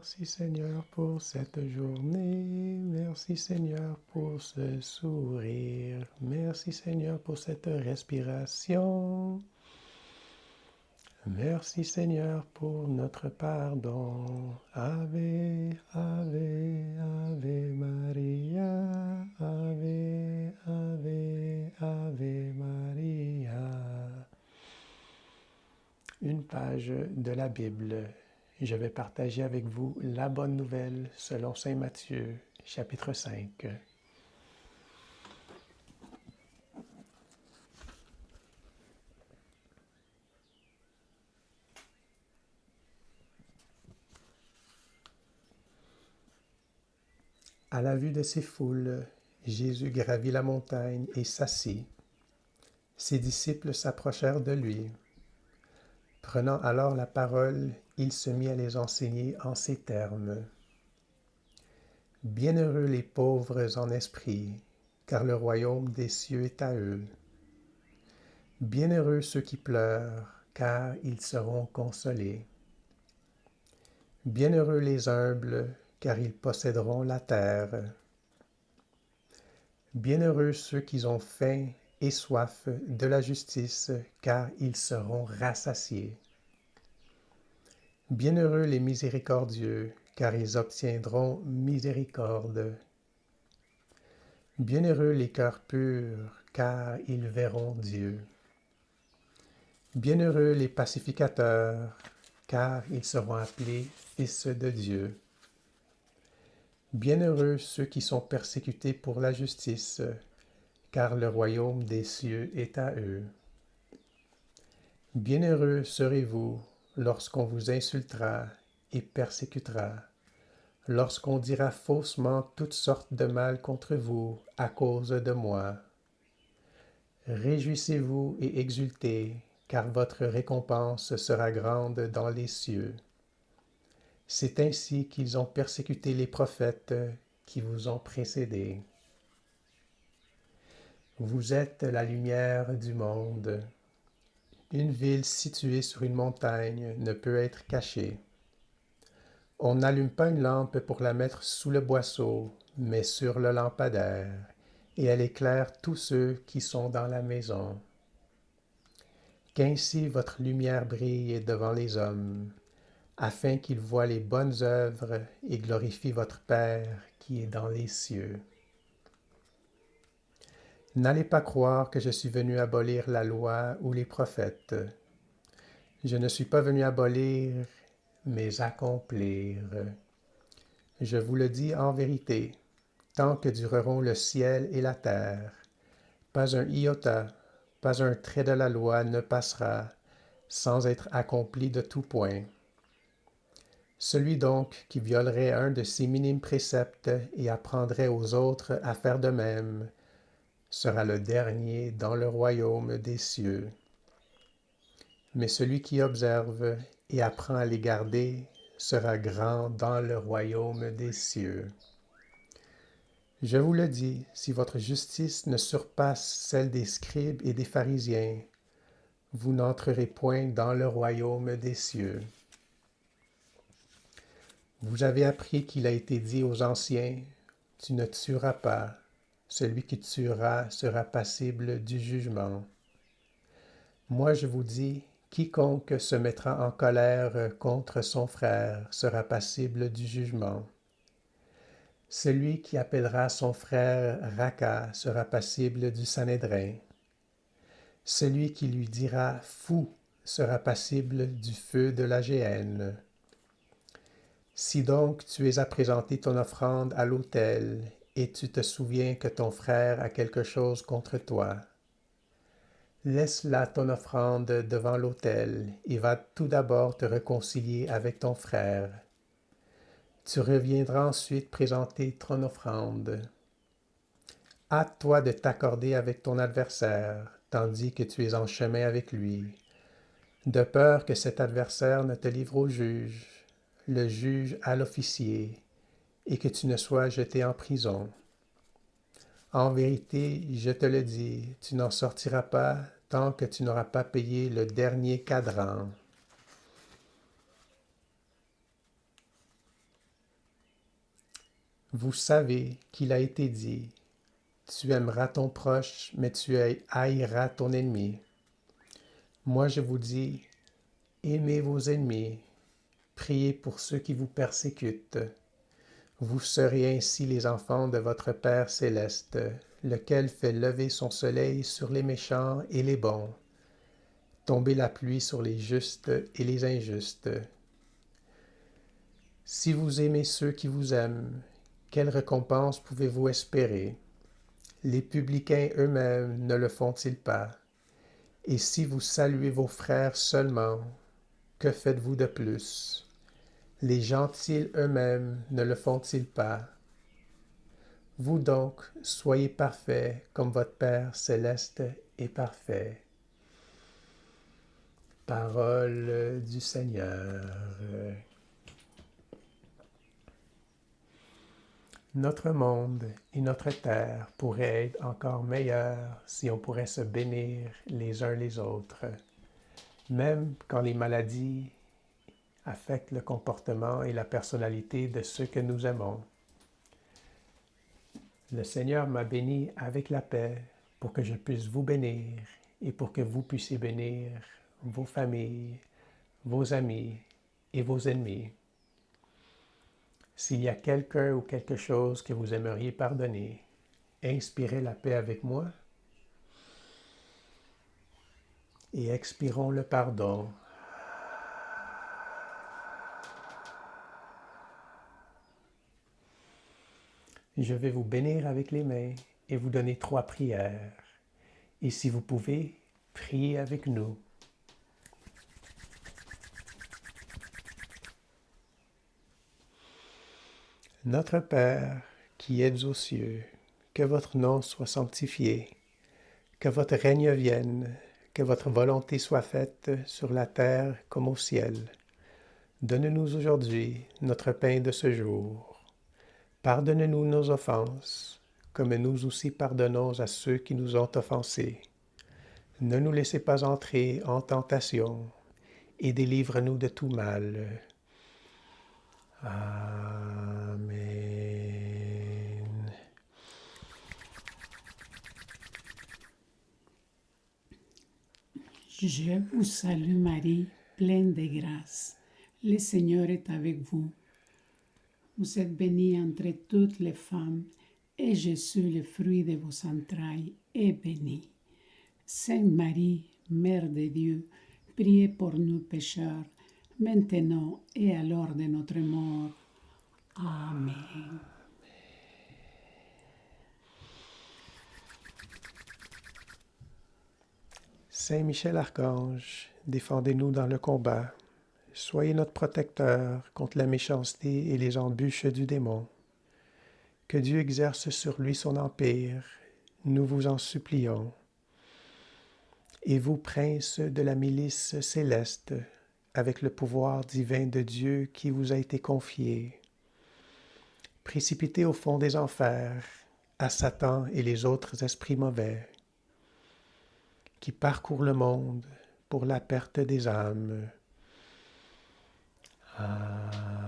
Merci Seigneur pour cette journée. Merci Seigneur pour ce sourire. Merci Seigneur pour cette respiration. Merci Seigneur pour notre pardon. Ave, Ave, Ave Maria. Ave, Ave, Ave Maria. Une page de la Bible. Je vais partager avec vous la bonne nouvelle selon Saint Matthieu, chapitre 5. À la vue de ces foules, Jésus gravit la montagne et s'assit. Ses disciples s'approchèrent de lui. Prenant alors la parole, il se mit à les enseigner en ces termes. Bienheureux les pauvres en esprit, car le royaume des cieux est à eux. Bienheureux ceux qui pleurent, car ils seront consolés. Bienheureux les humbles, car ils posséderont la terre. Bienheureux ceux qui ont faim et soif de la justice, car ils seront rassasiés. Bienheureux les miséricordieux, car ils obtiendront miséricorde. Bienheureux les cœurs purs, car ils verront Dieu. Bienheureux les pacificateurs, car ils seront appelés fils de Dieu. Bienheureux ceux qui sont persécutés pour la justice, car le royaume des cieux est à eux. Bienheureux serez-vous lorsqu'on vous insultera et persécutera, lorsqu'on dira faussement toutes sortes de mal contre vous à cause de moi. Réjouissez-vous et exultez, car votre récompense sera grande dans les cieux. C'est ainsi qu'ils ont persécuté les prophètes qui vous ont précédés. Vous êtes la lumière du monde. Une ville située sur une montagne ne peut être cachée. On n'allume pas une lampe pour la mettre sous le boisseau, mais sur le lampadaire, et elle éclaire tous ceux qui sont dans la maison. Qu'ainsi votre lumière brille devant les hommes, afin qu'ils voient les bonnes œuvres et glorifient votre Père qui est dans les cieux. N'allez pas croire que je suis venu abolir la loi ou les prophètes. Je ne suis pas venu abolir, mais accomplir. Je vous le dis en vérité, tant que dureront le ciel et la terre, pas un iota, pas un trait de la loi ne passera sans être accompli de tout point. Celui donc qui violerait un de ces minimes préceptes et apprendrait aux autres à faire de même, sera le dernier dans le royaume des cieux. Mais celui qui observe et apprend à les garder sera grand dans le royaume des cieux. Je vous le dis, si votre justice ne surpasse celle des scribes et des pharisiens, vous n'entrerez point dans le royaume des cieux. Vous avez appris qu'il a été dit aux anciens, « Tu ne tueras pas, celui qui tuera sera passible du jugement. » Moi je vous dis, quiconque se mettra en colère contre son frère sera passible du jugement. Celui qui appellera son frère Raka sera passible du Sanhédrin. Celui qui lui dira fou sera passible du feu de la géhenne. Si donc tu es à présenter ton offrande à l'autel, et tu te souviens que ton frère a quelque chose contre toi, laisse là ton offrande devant l'autel, et va tout d'abord te réconcilier avec ton frère. Tu reviendras ensuite présenter ton offrande. Hâte-toi de t'accorder avec ton adversaire, tandis que tu es en chemin avec lui, de peur que cet adversaire ne te livre au juge, le juge à l'officier, et que tu ne sois jeté en prison. En vérité, je te le dis, tu n'en sortiras pas tant que tu n'auras pas payé le dernier cadran. Vous savez qu'il a été dit, tu aimeras ton proche, mais tu haïras ton ennemi. Moi je vous dis, aimez vos ennemis, priez pour ceux qui vous persécutent. Vous serez ainsi les enfants de votre Père céleste, lequel fait lever son soleil sur les méchants et les bons, tomber la pluie sur les justes et les injustes. Si vous aimez ceux qui vous aiment, quelle récompense pouvez-vous espérer? Les publicains eux-mêmes ne le font-ils pas? Et si vous saluez vos frères seulement, que faites-vous de plus? Les gentils eux-mêmes ne le font-ils pas? Vous donc, soyez parfaits comme votre Père céleste est parfait. Parole du Seigneur. Notre monde et notre terre pourraient être encore meilleurs si on pourrait se bénir les uns les autres, même quand les maladies affectent le comportement et la personnalité de ceux que nous aimons. Le Seigneur m'a béni avec la paix pour que je puisse vous bénir et pour que vous puissiez bénir vos familles, vos amis et vos ennemis. S'il y a quelqu'un ou quelque chose que vous aimeriez pardonner, inspirez la paix avec moi et expirons le pardon. Je vais vous bénir avec les mains et vous donner 3 prières. Et si vous pouvez, priez avec nous. Notre Père, qui êtes aux cieux, que votre nom soit sanctifié, que votre règne vienne, que votre volonté soit faite sur la terre comme au ciel. Donne-nous aujourd'hui notre pain de ce jour. Pardonne-nous nos offenses, comme nous aussi pardonnons à ceux qui nous ont offensés. Ne nous laissez pas entrer en tentation, et délivre-nous de tout mal. Amen. Je vous salue Marie, pleine de grâce. Le Seigneur est avec vous. Vous êtes bénie entre toutes les femmes, et Jésus, le fruit de vos entrailles, est béni. Sainte Marie, Mère de Dieu, priez pour nous pécheurs, maintenant et à l'heure de notre mort. Amen. Saint Michel Archange, défendez-nous dans le combat. Soyez notre protecteur contre la méchanceté et les embûches du démon. Que Dieu exerce sur lui son empire, nous vous en supplions. Et vous, princes de la milice céleste, avec le pouvoir divin de Dieu qui vous a été confié, précipitez au fond des enfers à Satan et les autres esprits mauvais qui parcourent le monde pour la perte des âmes. Amen.